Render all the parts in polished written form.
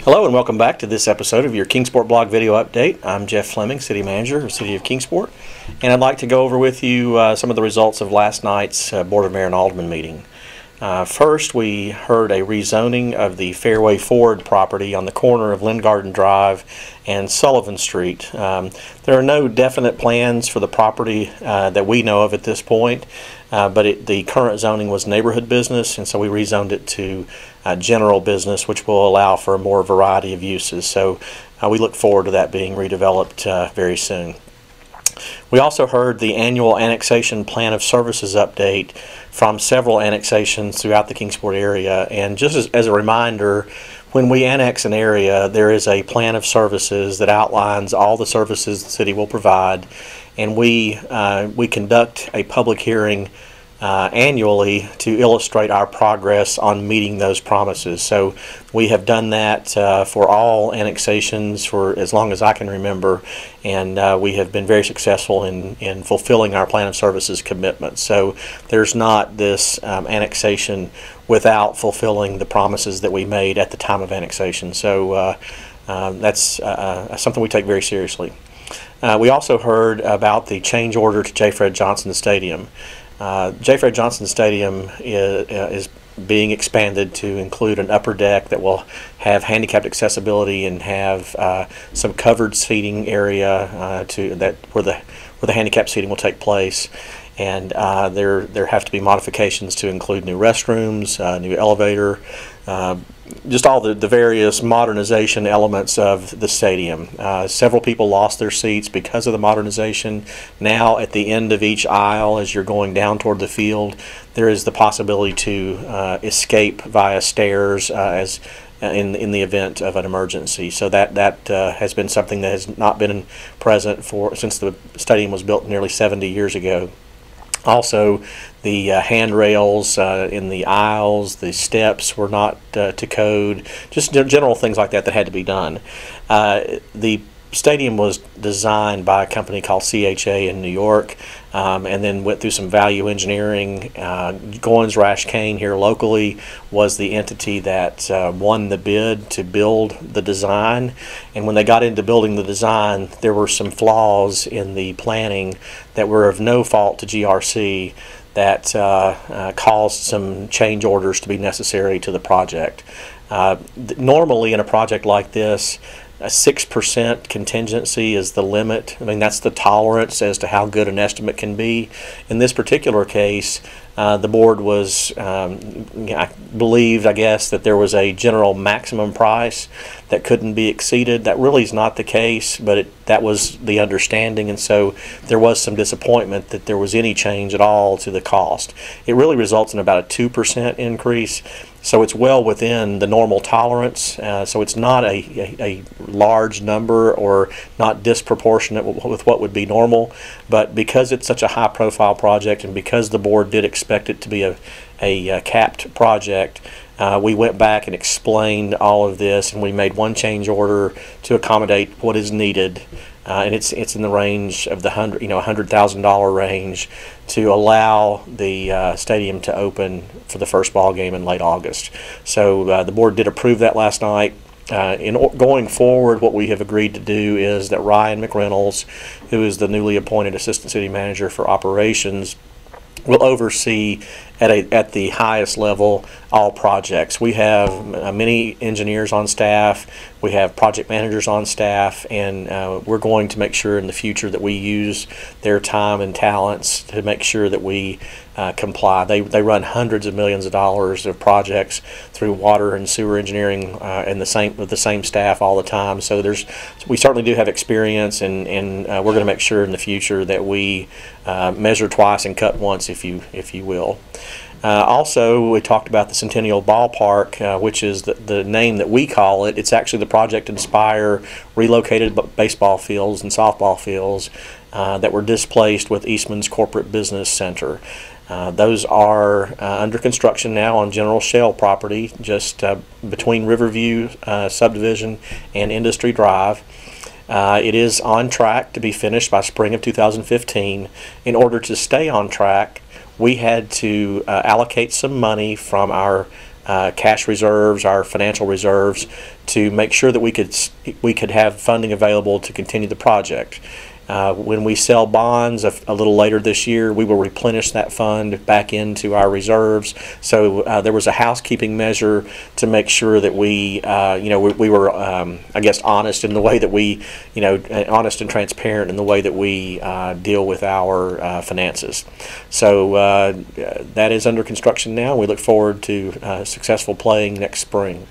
Hello and welcome back to this episode of your Kingsport blog video update. I'm Jeff Fleming, City Manager of the City of Kingsport, and I'd like to go over with you some of the results of last night's Board of Mayor and Alderman meeting. First, we heard a rezoning of the Fairway Ford property on the corner of Lynn Garden Drive and Sullivan Street. There are no definite plans for the property that we know of at this point, but the current zoning was neighborhood business, and so we rezoned it to general business, which will allow for a more variety of uses. So we look forward to that being redeveloped very soon. We also heard the annual annexation plan of services update from several annexations throughout the Kingsport area. And just as a reminder, when we annex an area, there is a plan of services that outlines all the services the city will provide, and we conduct a public hearing annually to illustrate our progress on meeting those promises. So we have done that for all annexations for as long as I can remember, and we have been very successful in fulfilling our plan of services commitments. So there's not this annexation without fulfilling the promises that we made at the time of annexation. So that's something we take very seriously. We also heard about the change order to J. Fred Johnson Stadium. J. Fred Johnson Stadium is being expanded to include an upper deck that will have handicapped accessibility and have some covered seating area where the handicapped seating will take place. And there have to be modifications to include new restrooms, new elevator, just all the various modernization elements of the stadium. Several people lost their seats because of the modernization. Now at the end of each aisle, as you're going down toward the field, there is the possibility to escape via stairs as in the event of an emergency. So that has been something that has not been present since the stadium was built nearly 70 years ago. Also, the handrails in the aisles, the steps were not to code, just general things like that had to be done. The stadium was designed by a company called CHA in New York, and then went through some value engineering. Goins Rash Kane here locally was the entity that won the bid to build the design, and when they got into building the design, there were some flaws in the planning that were of no fault to GRC that caused some change orders to be necessary to the project. Normally in a project like this, a 6% contingency is the limit. I mean, that's the tolerance as to how good an estimate can be. In this particular case, the board was believed, I guess, that there was a general maximum price that couldn't be exceeded. That really is not the case, but that was the understanding, and so there was some disappointment that there was any change at all to the cost. It really results in about a 2% increase. So it's well within the normal tolerance, so it's not a large number or not disproportionate with what would be normal, but because it's such a high profile project and because the board did expect it to be a capped project, we went back and explained all of this, and we made one change order to accommodate what is needed. And it's in the range of the $100,000 range to allow the stadium to open for the first ball game in late August. So the board did approve that last night. Going forward, what we have agreed to do is that Ryan McReynolds, who is the newly appointed Assistant City Manager for Operations, will oversee at the highest level all projects. We have many engineers on staff, we have project managers on staff, and we're going to make sure in the future that we use their time and talents to make sure that we comply. They run hundreds of millions of dollars of projects through water and sewer engineering and with the same staff all the time. So we certainly do have experience, and we're going to make sure in the future that we measure twice and cut once, if you will. Also, we talked about the Centennial Ballpark, which is the name that we call it. It's actually the Project Inspire relocated baseball fields and softball fields that were displaced with Eastman's Corporate Business Center. Those are under construction now on General Shell property, just between Riverview subdivision and Industry Drive. It is on track to be finished by spring of 2015. In order to stay on track, we had to allocate some money from our cash reserves, our financial reserves, to make sure that we could have funding available to continue the project. When we sell bonds a little later this year, we will replenish that fund back into our reserves. So there was a housekeeping measure to make sure that we were, I guess, honest in the way that we, honest and transparent in the way that we deal with our finances. So that is under construction now. We look forward to successful playing next spring.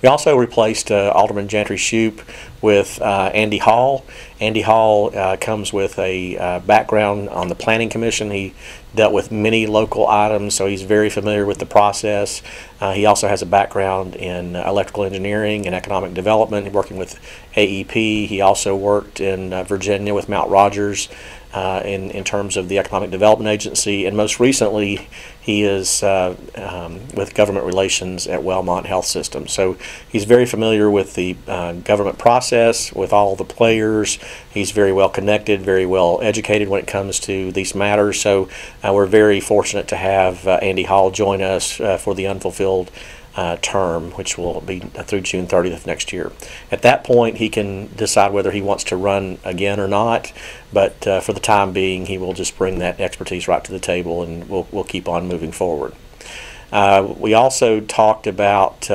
We also replaced Alderman Jantry Shoup with Andy Hall. Andy Hall comes with a background on the Planning Commission. He dealt with many local items, so he's very familiar with the process. He also has a background in electrical engineering and economic development, working with AEP. He also worked in Virginia with Mount Rogers in terms of the Economic Development Agency, and most recently he is with government relations at Wellmont Health System. So he's very familiar with the government process, with all the players. He's very well connected, very well educated when it comes to these matters. So we're very fortunate to have Andy Hall join us for the unfulfilled term, which will be through June 30th of next year. At that point, he can decide whether he wants to run again or not, but for the time being, he will just bring that expertise right to the table, and we'll keep on moving forward. We also talked about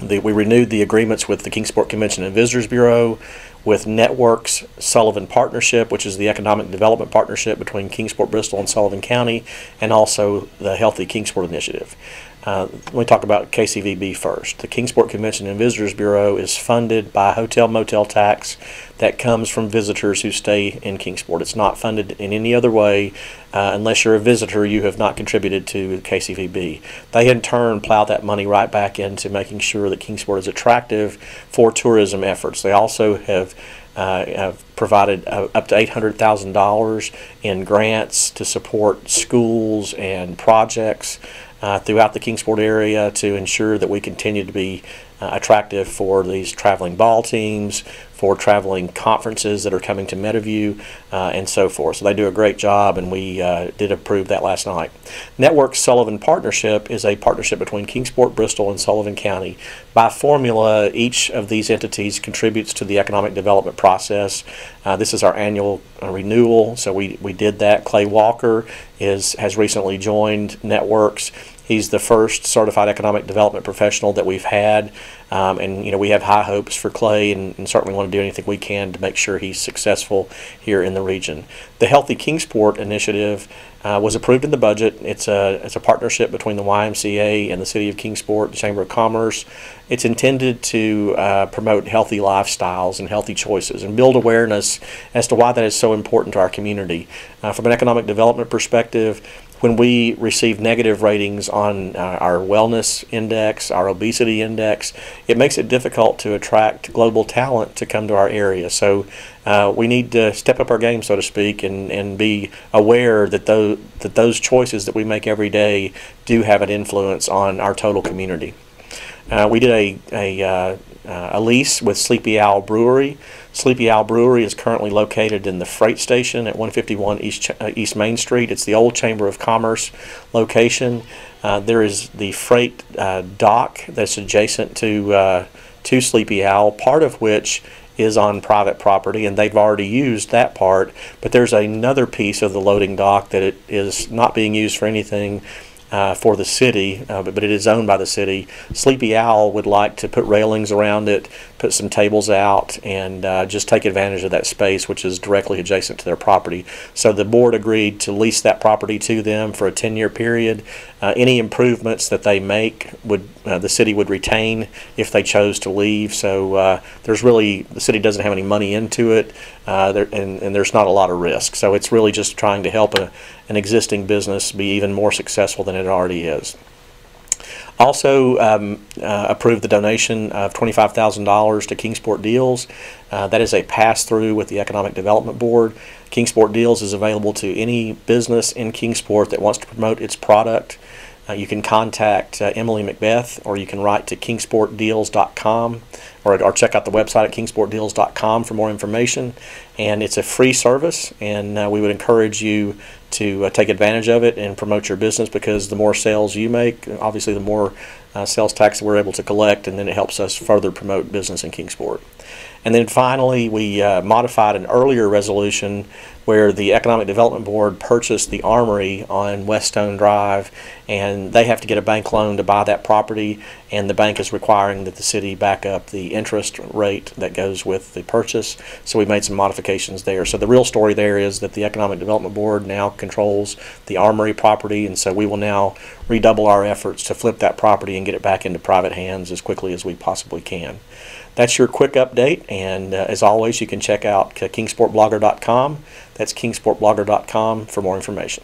we renewed the agreements with the Kingsport Convention and Visitors Bureau, with Networks Sullivan Partnership, which is the economic development partnership between Kingsport, Bristol, and Sullivan County, and also the Healthy Kingsport Initiative. Let me talk about KCVB first. The Kingsport Convention and Visitors Bureau is funded by hotel motel tax that comes from visitors who stay in Kingsport. It's not funded in any other way. Unless you're a visitor, you have not contributed to KCVB. They in turn plow that money right back into making sure that Kingsport is attractive for tourism efforts. They also have provided up to $800,000 in grants to support schools and projects throughout the Kingsport area to ensure that we continue to be attractive for these traveling ball teams, for traveling conferences that are coming to Meadowview, and so forth. So they do a great job, and we did approve that last night. Network Sullivan Partnership is a partnership between Kingsport, Bristol, and Sullivan County. By formula, each of these entities contributes to the economic development process. This is our annual renewal, so we did that. Clay Walker has recently joined Networks. He's the first certified economic development professional that we've had, and we have high hopes for Clay, and certainly want to do anything we can to make sure he's successful here in the region. The Healthy Kingsport Initiative was approved in the budget. It's a partnership between the YMCA and the City of Kingsport, the Chamber of Commerce. It's intended to promote healthy lifestyles and healthy choices and build awareness as to why that is so important to our community. From an economic development perspective, when we receive negative ratings on our wellness index, our obesity index, it makes it difficult to attract global talent to come to our area. So we need to step up our game, so to speak, and be aware that those choices that we make every day do have an influence on our total community. We did a lease with Sleepy Owl Brewery. Sleepy Owl Brewery is currently located in the freight station at 151 East Main Street. It's the old Chamber of Commerce location. There is the freight dock that's adjacent to Sleepy Owl, part of which is on private property, and they've already used that part, but there's another piece of the loading dock that it is not being used for anything for the city, but it is owned by the city. Sleepy Owl would like to put railings around it, put some tables out, and just take advantage of that space, which is directly adjacent to their property. So the board agreed to lease that property to them for a 10-year period. Any improvements that they make the city would retain if they chose to leave. So the city doesn't have any money into it, and there's not a lot of risk. So it's really just trying to help an existing business be even more successful than it already is. Also approved the donation of $25,000 to Kingsport Deals. That is a pass-through with the Economic Development Board. Kingsport Deals is available to any business in Kingsport that wants to promote its product. You can contact Emily Macbeth, or you can write to kingsportdeals.com, or check out the website at kingsportdeals.com for more information. and it's a free service, and we would encourage you to take advantage of it and promote your business, because the more sales you make, obviously the more sales tax that we're able to collect, and then it helps us further promote business in Kingsport. And then finally, we modified an earlier resolution where the Economic Development Board purchased the Armory on Weststone Drive, and they have to get a bank loan to buy that property, and the bank is requiring that the city back up the interest rate that goes with the purchase. So we made some modifications there. So the real story there is that the Economic Development Board now controls the Armory property, and so we will now redouble our efforts to flip that property and get it back into private hands as quickly as we possibly can. That's your quick update, and as always, you can check out kingsportblogger.com. That's kingsportblogger.com for more information.